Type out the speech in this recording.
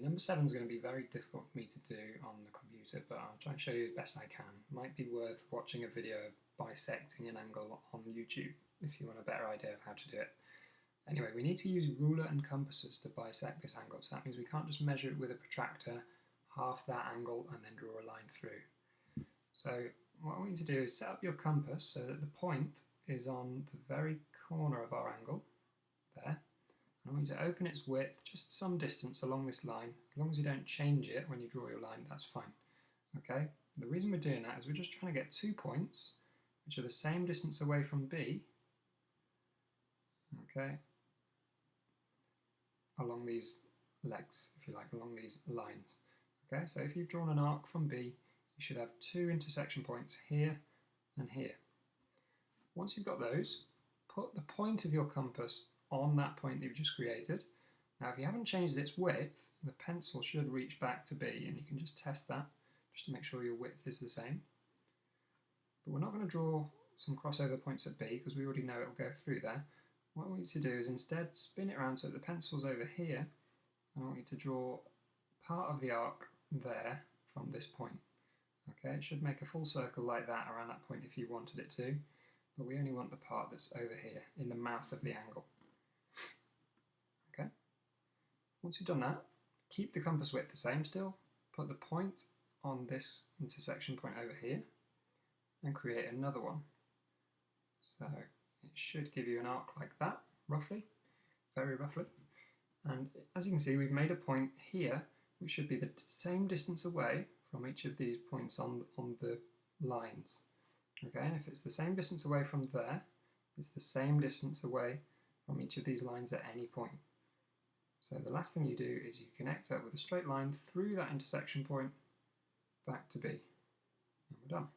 Number 7 is going to be very difficult for me to do on the computer, but I'll try and show you as best I can. Might be worth watching a video of bisecting an angle on YouTube if you want a better idea of how to do it. Anyway, we need to use ruler and compasses to bisect this angle, so that means we can't just measure it with a protractor, half that angle, and then draw a line through. So what I want you to do is set up your compass so that the point is on the very corner of our angle, there. I want you to open its width just some distance along this line. As long as you don't change it when you draw your line, that's fine. Okay? The reason we're doing that is we're just trying to get 2 points which are the same distance away from B, okay, along these legs, if you like, along these lines. Okay, so if you've drawn an arc from B, you should have 2 intersection points here and here. Once you've got those, put the point of your compass on that point that you've just created. Now if you haven't changed its width, the pencil should reach back to B, and you can just test that just to make sure your width is the same. But we're not going to draw some crossover points at B because we already know it will go through there. What I want you to do is instead spin it around so that the pencil's over here, and I want you to draw part of the arc there from this point. Okay, it should make a full circle like that around that point if you wanted it to, but we only want the part that's over here in the mouth of the angle. Okay, once you've done that, keep the compass width the same still, put the point on this intersection point over here, and create another one. So it should give you an arc like that, roughly, very roughly. And as you can see, we've made a point here which should be the same distance away from each of these points on the lines. Okay, and if it's the same distance away from there, it's the same distance away from each of these lines at any point. So the last thing you do is you connect up with a straight line through that intersection point back to B. And we're done.